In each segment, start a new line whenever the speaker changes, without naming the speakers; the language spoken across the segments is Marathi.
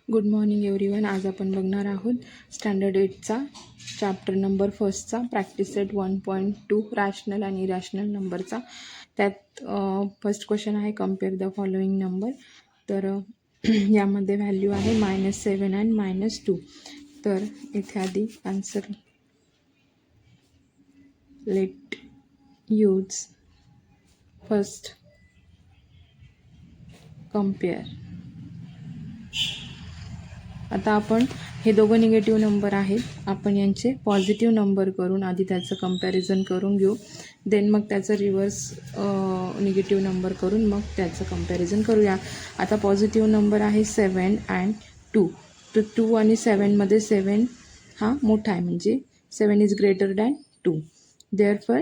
Good morning everyone. आज आपण बघणार आहोत स्टँडर्ड 8चा चॅप्टर नंबर फर्स्टचा प्रॅक्टिस सेट 1.2 रॅशनल आणि इरॅशनल नंबरचा. त्यात फर्स्ट क्वेश्चन आहे कम्पेअर द फॉलोइंग नंबर. तर यामध्ये व्हॅल्यू आहे -7 अँड -2. तर इथे आधी answer let us first compare. आता आपण हे दोघं निगेटिव्ह नंबर आहेत, आपण यांचे पॉझिटिव्ह नंबर करून आधी त्याचं कंपॅरिझन करून घेऊ. देन मग त्याचं रिव्हर्स निगेटिव्ह नंबर करून मग त्याचं कंपॅरिझन करूया. आता पॉझिटिव्ह नंबर आहे 7 अँड 2. तर 2 आणि 7मध्ये 7 हा मोठा आहे, म्हणजे 7 इज ग्रेटर दॅन 2. देअरफॉर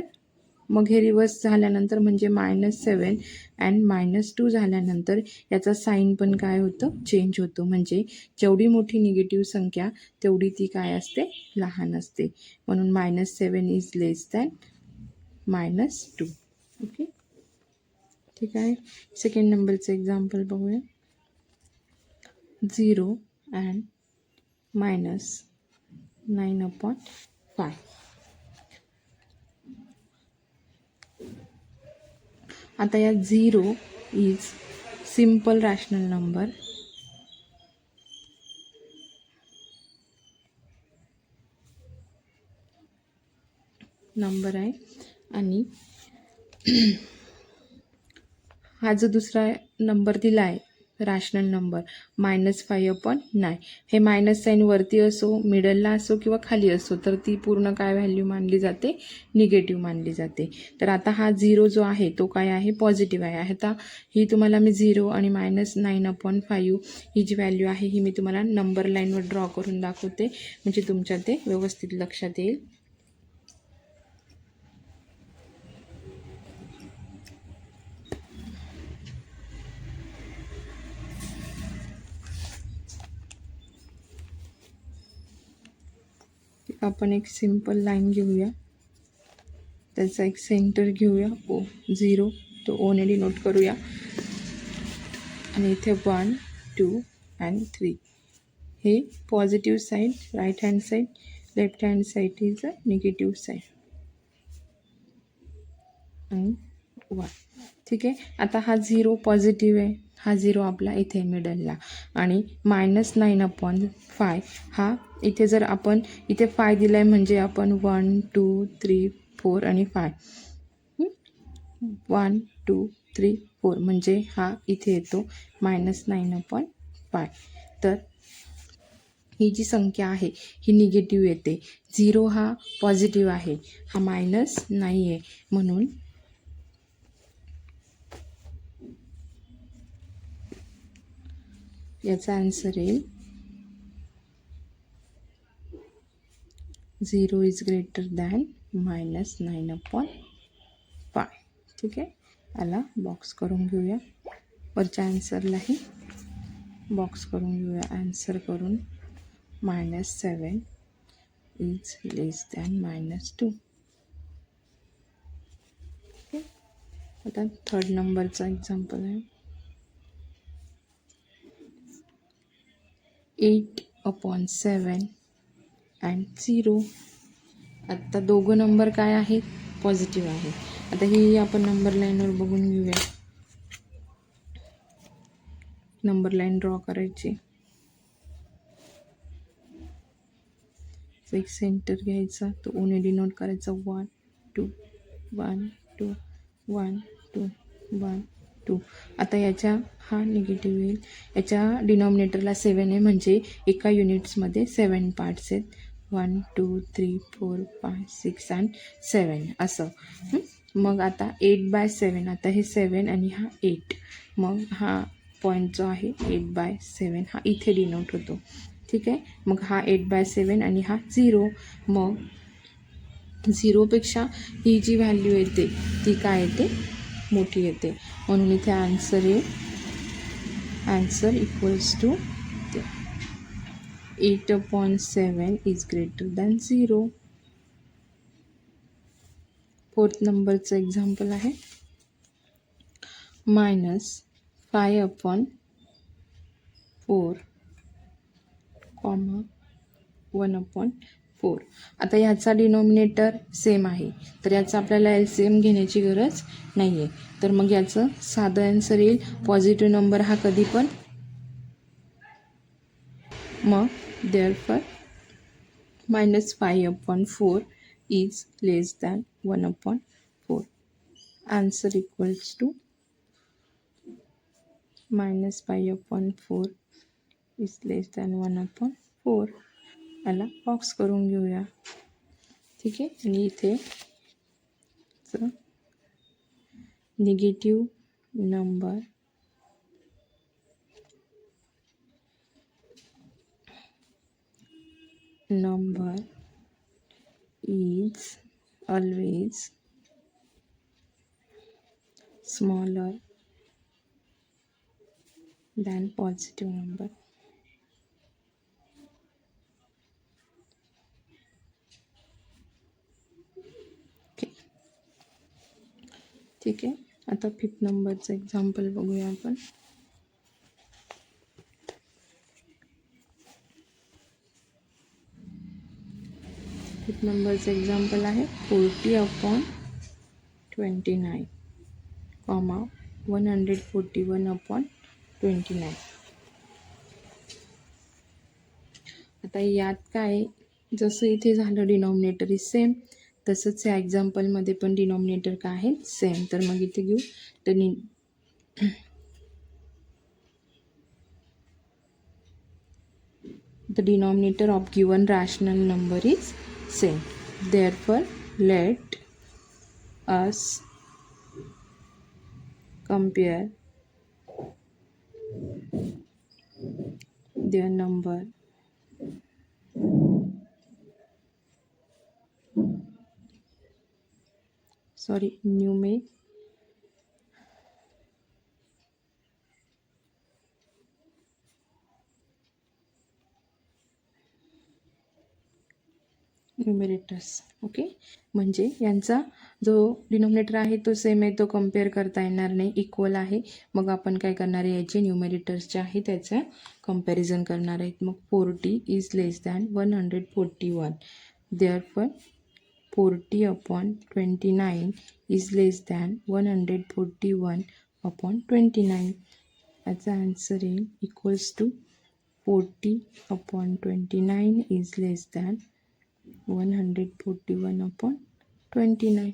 मग हे रिव्हर्स झाल्यानंतर म्हणजे -7 अँड -2 झाल्यानंतर याचा साईन पण काय होतं, चेंज होतो. म्हणजे जेवढी मोठी निगेटिव्ह संख्या तेवढी ती काय असते, लहान असते. म्हणून -7 इज लेस दॅन -2. ओके, ठीक आहे. सेकंड नंबरचं एक्झाम्पल बघूया. 0 अँड -9/5. आता या 0 इज सिम्पल रॅशनल नंबर आहे. आणि हा जो दुसरा नंबर दिला आहे रॅशनल नंबर -5/9, हे मायनस साईन वरती असो, मिडलला असो किंवा खाली असो, तर ती पूर्ण काय व्हॅल्यू मानली जाते, निगेटिव्ह मानली जाते. तर आता हा 0 जो आहे तो काय आहे, पॉझिटिव्ह आहे. आता ही तुम्हाला मी 0 आणि -9/5 ही जी व्हॅल्यू आहे ही मी तुम्हाला नंबर लाईनवर ड्रॉ करून दाखवते, म्हणजे तुमच्या ते व्यवस्थित लक्षात येईल. आपण एक सिंपल लाईन घेऊया, त्याचा एक सेंटर घेऊया O0, तो ओने डिनोट करूया. आणि इथे 1, 2 अँड 3 हे positive side, right hand side, left hand side is a negative side. आणि 1, ठीक आहे. आता हा 0 पॉझिटिव्ह आहे, हा 0 आपला इथे मिडलला. आणि -9/5 हा इथे जर आपण इथे 5 दिला आहे, म्हणजे आपण 1, 2, 3, 4 आणि 5, 1, 2, 3, 4 म्हणजे हा इथे येतो -9/5. तर ही जी संख्या आहे ही निगेटिव्ह येते. 0 हा पॉझिटिव्ह आहे, हा मायनस नाही आहे. म्हणून याचा आन्सर येईल 0 इज ग्रेटर दॅन -9/5. ठीक आहे. याला बॉक्स करून घेऊया, वरच्या आन्सरलाही बॉक्स करून घेऊया. आन्सर करून -7 इज लेस दॅन -2. ओके. आता थर्ड नंबरचा एक्झाम्पल आहे 8/7 अँड 0. आता दोघं नंबर काय आहेत, पॉझिटिव्ह आहे. आता ही आपण नंबर लाईनवर बघून घेऊया. नंबर लाईन ड्रॉ करायची, एक सेंटर घ्यायचा, तो ओने डिनोट करायचा. 1, 2, 1, 2, 1, 2, 1, 2. आता याच्या हा निगेटिव्ह येईल. याच्या डिनॉमिनेटरला 7 आहे, म्हणजे एका युनिट्समध्ये 7 पार्ट्स आहेत. 1, 2, 3, 4, 5, 6 अँड 7 असं. मग आता 8/7, आता हे 7 आणि हा 8, मग हा पॉईंट जो आहे 8/7 हा इथे डिनोट होतो. ठीक आहे. मग हा 8/7 आणि हा 0. मग 0पेक्षा ही जी व्हॅल्यू येते ती काय येते, मोठी येते. म्हणून इथे आन्सर येईल, answer equals to 8/7 is greater than 0. Fourth नंबरचं एक्झाम्पल आहे -5/4 कॉमा 1/4. आता ह्याचा डिनॉमिनेटर सेम आहे, तर याचा आपल्याला LCM घेण्याची गरज नाही आहे. तर मग याचं साधं आन्सर येईल पॉझिटिव्ह नंबर हा कधी पण. मग therefore -5/4 is less than 1/4. Answer equals to -5/4 is less than 1/4. याला बॉक्स करून घेऊया. ठीक आहे. आणि इथे negative number is always smaller than positive number. Okay. ठीक आहे. आता 5th नंबरचं एक्झाम्पल बघूया आपण. फिफ्थ नंबरचं एक्झाम्पल आहे 40/29 कॉमा 141/29. आता यात काय, जसं इथे झालं डिनॉमिनेटर इज सेम, तसंच या एक्झाम्पलमध्ये पण डिनॉमिनेटर काय आहे सेम. तर मग इथे घेऊ तर the denominator of given rational number is same. Therefore, let us compare their number numerators. Okay. म्हणजे यांचा जो डिनॉमिनेटर आहे तो सेम आहे, तो कम्पेअर करता येणार नाही, इक्वल आहे. मग आपण काय करणार आहे, याचे न्यूमेरेटर्स जे आहे त्याचं कम्पॅरिझन करणार आहेत. मग 40 is less than 141. Therefore 40/29 is less than 141/29. याचा आन्सर येईल equals to 40/29 is less than 141/29.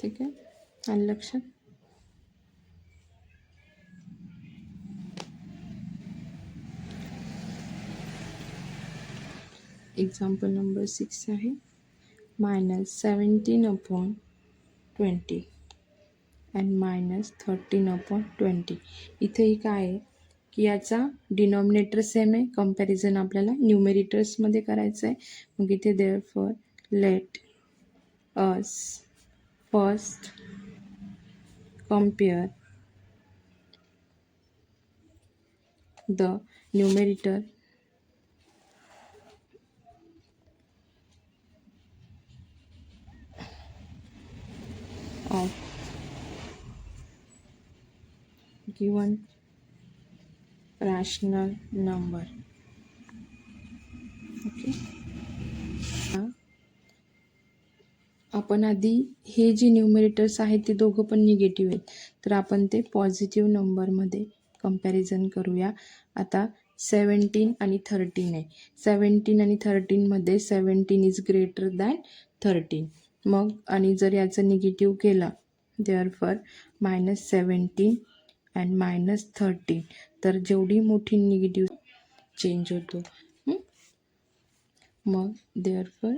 ठीक आहे. आलं लक्षात. एक्झाम्पल नंबर 6 आहे -17/20 अँड -13/20. इथेही काय आहे की याचा डिनॉमिनेटर सेम आहे, कंपॅरिझन आपल्याला न्यूमेरिटर्समध्ये करायचं आहे. मग इथे therefore let us first compare the numerator of given rational number. Okay. आपण आधी हे जे न्यूमेरेटर्स आहेत ते दोघं पण निगेटिव्ह आहेत, तर आपण ते पॉझिटिव्ह नंबरमध्ये कंपॅरिझन करूया. आता 17 आणि 13 आहे. 17 आणि 13मध्ये 17 इज ग्रेटर दॅन 13. मग आणि जर याचं निगेटिव्ह केलं देअरफॉर -17 अँड -13, तर जेवढी मोठी निगेटिव्ह चेंज होतो. मग देअरफॉर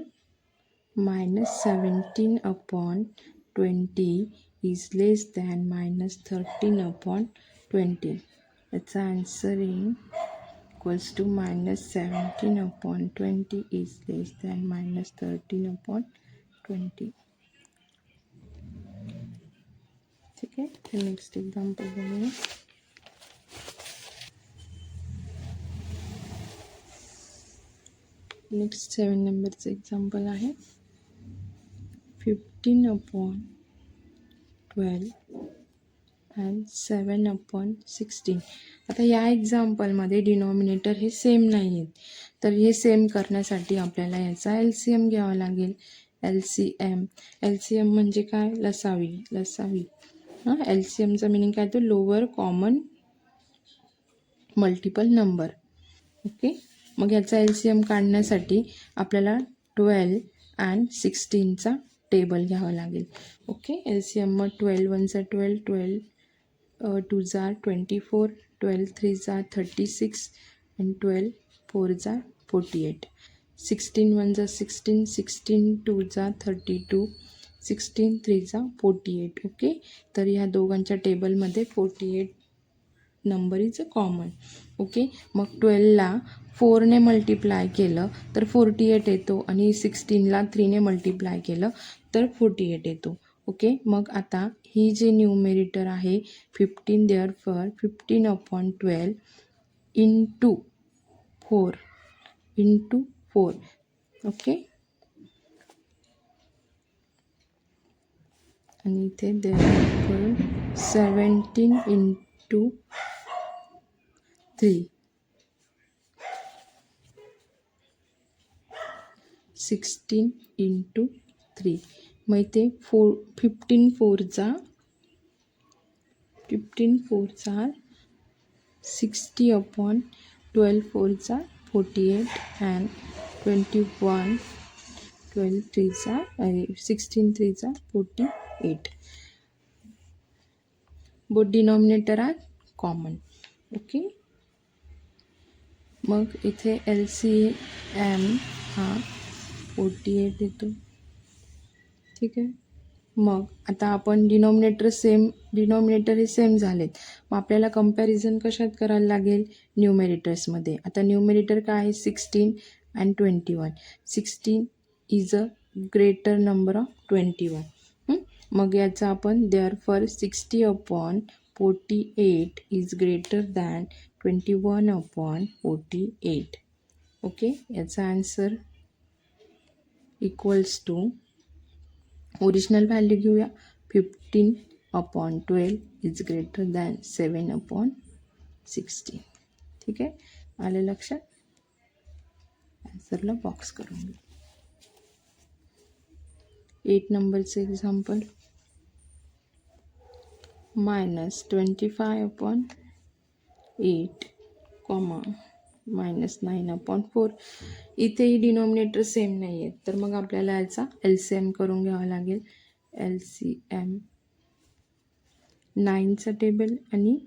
-17/20 इज लेस दॅन -13/20. याचा आन्सर येईल equals to -17/20 is less than -13/20. ठीक आहे. नेक्स्ट एक्झाम्पल बघूया. नेक्स्ट 7 नंबरचं एक्झाम्पल आहे 15/12 अँड 7/16. आता या एक्झाम्पलमध्ये डिनॉमिनेटर हे सेम नाही आहेत, तर हे सेम करण्यासाठी आपल्याला याचा LCM घ्यावा लागेल. LCM म्हणजे काय? लसावी. हां, LCMचा मिनिंग काय? तो lower common multiple number. Okay, मग याचा LCM काढण्यासाठी आपल्याला 12 अँड 16चा टेबल घ्यावा लागेल. ओके, LCM मग 12 1 जा 12, 12 2 जा 24, 12 3 जा 36 and 12 4 जा 48. 16 1 जा 16, 16 2 जा 32, 16 3 जा 48. ओके, तर ह्या दोघांच्या टेबलमध्ये 48 number is a common. Okay, मग 12ला 4ने मल्टिप्लाय केलं तर 48 येतो आणि 16ला 3ने मल्टिप्लाय केलं तर 48 येतो. ओके, मग आता ही जे न्यूमेरेटर आहे 15, देअरफॉर 15/12 इंटू 4. ओके, आणि इथे करून 17 इंटू 3, 16 इंटू 3. मग इथे 15 4 जा 60/12 4 जा 48 अँड 21 12 3 जा 16 3 जा 48. Both denominator are common. Okay, मग इथे LCM हा 48 येतो. ठीक आहे, मग आता आपण डिनॉमिनेटर हे सेम झालेत. मग आपल्याला कंपॅरिझन कशात करायला लागेल? न्यूमेरेटर्समध्ये. आता न्यूमेरेटर काय आहे? 16 and 21. 16 is a greater number of 21. मग याचा आपण therefore 60/48 is greater than 21/48. Okay, याचा answer equals to, original value घेऊया, 15/12 इज ग्रेटर दॅन 7/16. ठीक आहे, आलं लक्षात? आन्सरला बॉक्स करून घेऊ. 8 नंबरचं एक्झाम्पल, -25/8, -9/4. इथेही डिनॉमिनेटर सेम नाही आहेत, तर मग आपल्याला याचा LCM करून घ्यावा लागेल. LCM 9चा टेबल आणि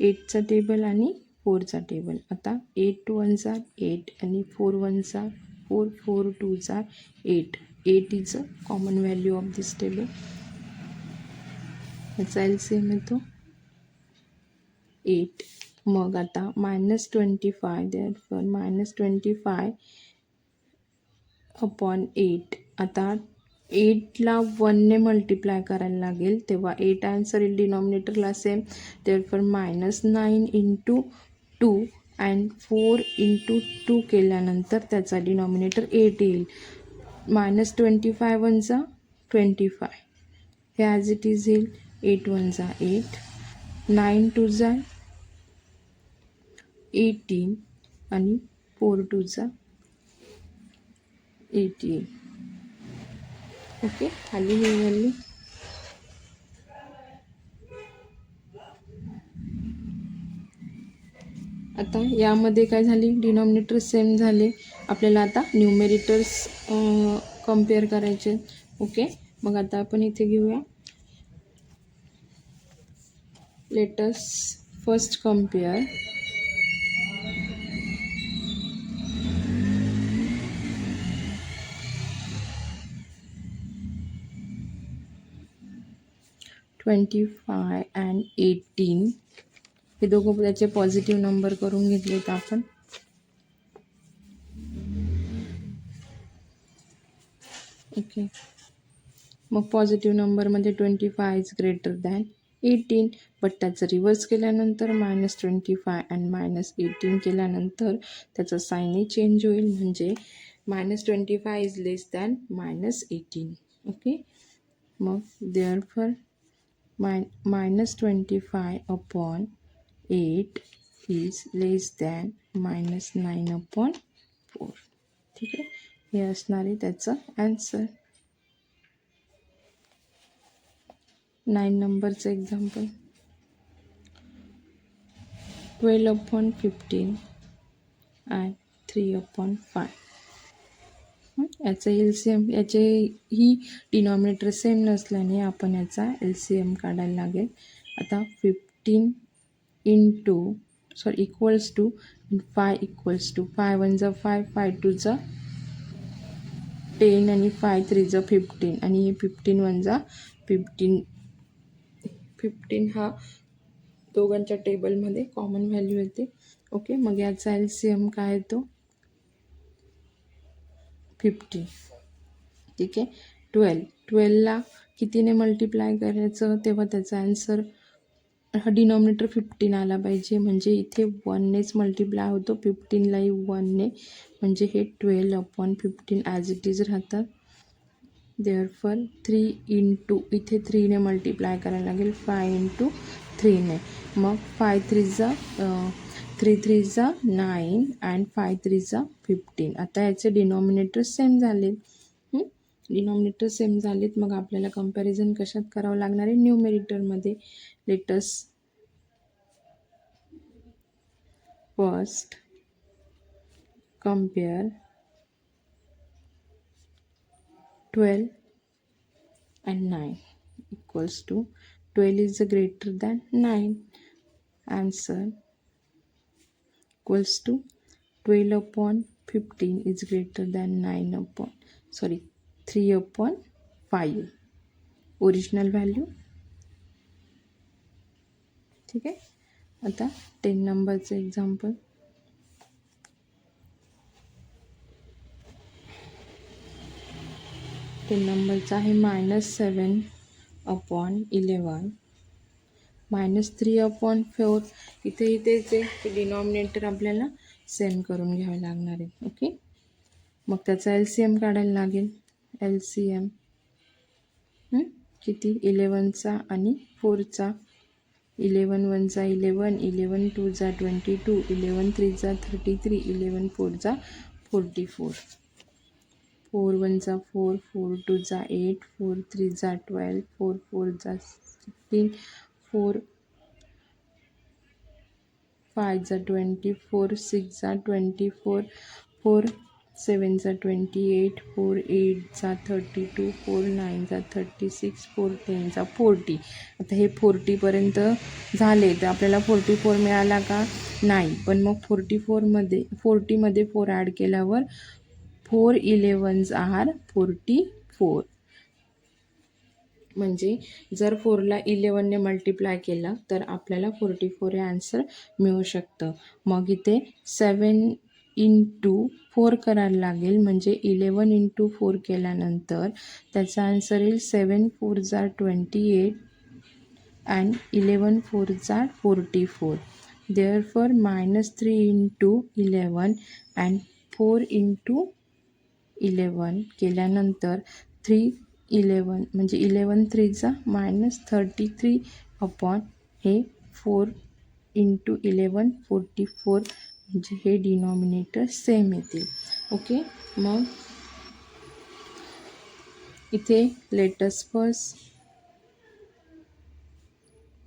8चा टेबल आणि 4चा टेबल. आता 8 1 जा 8 आणि 4 1 जा 4, 4 2 जा 8. 8 is a common value of this table. याचा LCM येतो 8. मग आता -25, देअरफॉर -25/8. आता 8ला 1ने मल्टिप्लाय करायला लागेल, तेव्हा 8 आन्सर येईल डिनॉमिनेटरला same. Therefore -9 into 2 and 4 into 2 केल्यानंतर त्याचा डिनॉमिनेटर 8 येईल. -25 1 जा 25, हे ॲज इट इज येईल. 8 1 जा 8, 9 2 जा 18 आणि 4 2 जा 18. ओके, खाली ही व्हॅल्यू. आता यामध्ये काय झाली? डिनॉमिनेटर सेम झाले. आपल्याला आता न्यूमेरेटर्स कम्पेअर करायचे. ओके, मग आता आपण इथे घेऊया. Let us first compare -25 and 18. हे दोघं त्याचे पॉझिटिव्ह नंबर करून घेतलेत आपण. ओके, मग पॉझिटिव्ह नंबरमध्ये 25 इज ग्रेटर दॅन 18, बट त्याचं रिव्हर्स केल्यानंतर -25 अँड -18 केल्यानंतर त्याचा साईनही चेंज होईल, म्हणजे -25 इज लेस दॅन -18. ओके, मग देअरफॉर -25/8 इज लेस दॅन -9/4. ठीक आहे, हे असणार आहे त्याचं ॲन्सर. 9 नंबरचं एक्झाम्पल. 12/15 and 3/5. याचा LCM, याचे ही डिनॉमिनेटर सेम नसल्याने आपण याचा LCM काढायला लागेल. आता 15 इक्वल्स टू 5 इक्वल्स टू 5 1 जा 5, 5 2 जा 10 आणि 5 3 जा 15 आणि हे 15 1 जा 15. 15 हा दोघांच्या टेबलमध्ये कॉमन व्हॅल्यू येते. ओके, मग याचा LCM काय येतो 50. ठीक आहे, 12ला कितीने मल्टिप्लाय करायचं तेव्हा त्याचा आन्सर हा डिनॉमिनेटर 15 आला पाहिजे. म्हणजे इथे 1नेच मल्टिप्लाय होतो, 15लाही 1ने, म्हणजे हे 12/15 ॲज इट इज राहतात. देअरफॉर 3 इंटू इथे 3ने मल्टिप्लाय करायला लागेल, 5 इंटू 3ने. मग 5 3 जा 3 3 जा 9 अँड 5 3 जा 15. आता याचे डिनॉमिनेटर सेम झालेत. डिनॉमिनेटर सेम झालेत, मग आपल्याला कंपॅरिझन कशात करावं लागणार आहे, न्यूमेरेटरमध्ये. Let's first compare 12 and 9 equals to 12 is greater than 9. Answer equals to 12/15 is greater than 3/5 original value. ठीक आहे, आता 10 नंबरचं एक्झाम्पल. 10 नंबरचा आहे -7/11 -3/4. इथे तेच आहे, डिनॉमिनेटर आपल्याला सेम करून घ्यावे लागणार आहे. ओके, मग त्याचा LCM काढायला लागेल. LCM किती 11चा आणि 4चा. 11 1 जा 11, 11 2 जा 22, 11 3 जा 33, 11 4 जा 44. 4 1 जा 4, 4 2 जा 8, 4 3 जा 12, 4 4 जा 16, 4 5 जा 24, 6 जा 24, 4 7 जा 28, 4 8 जा 32, 4 9 जा 36, 4 10 जा 40. आता हे 40पर्यंत झाले तर आपल्याला 44 मिळाला का, नाही. पण मग 40मध्ये 4 ॲड केल्यावर 4 11s आर 44. म्हणजे जर 4ला 11ने मल्टिप्लाय केलं तर आपल्याला 44 हे आन्सर मिळू शकतं. मग इथे 7 इंटू 4 करायला लागेल, म्हणजे 11 इंटू 4 केल्यानंतर त्याचा आन्सर येईल 7 4 जा 28 अँड 11 4 जा 44. देअरफॉर -3 इंटू 11 अँड 4 इंटू 11 केल्यानंतर 3 11 म्हणजे 11 3 जा -33 हे 4 इंटू 11 44, म्हणजे हे डिनॉमिनेटर सेम येतील. ओके, मग इथे लेटस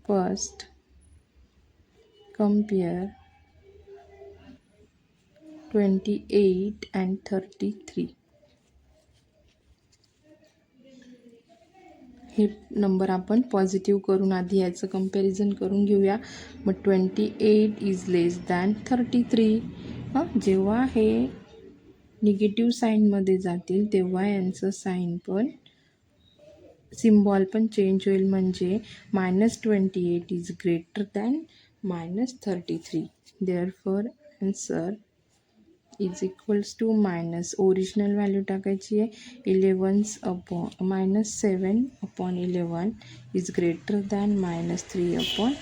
फर्स्ट कंपेअर 28 and 33. हे नंबर आपण पॉझिटिव्ह करून आधी याचं कंपॅरिझन करून घेऊया. मग 28 इज लेस दॅन 33. जेव्हा हे निगेटिव्ह साईनमध्ये जातील तेव्हा यांचं साईन पण सिम्बॉल पण चेंज होईल. म्हणजे -28 is greater than -33. Therefore answer is equals to minus original value टाकायची आहे 7/11 इज ग्रेटर दॅन -3/4.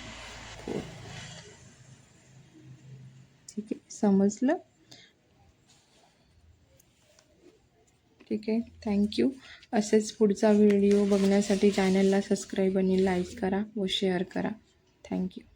ठीक आहे, समजलं. ठीक आहे, थँक्यू. असेच पुढचा व्हिडिओ बघण्यासाठी चॅनलला सबस्क्राईब आणि लाईक करा व शेअर करा. थँक्यू.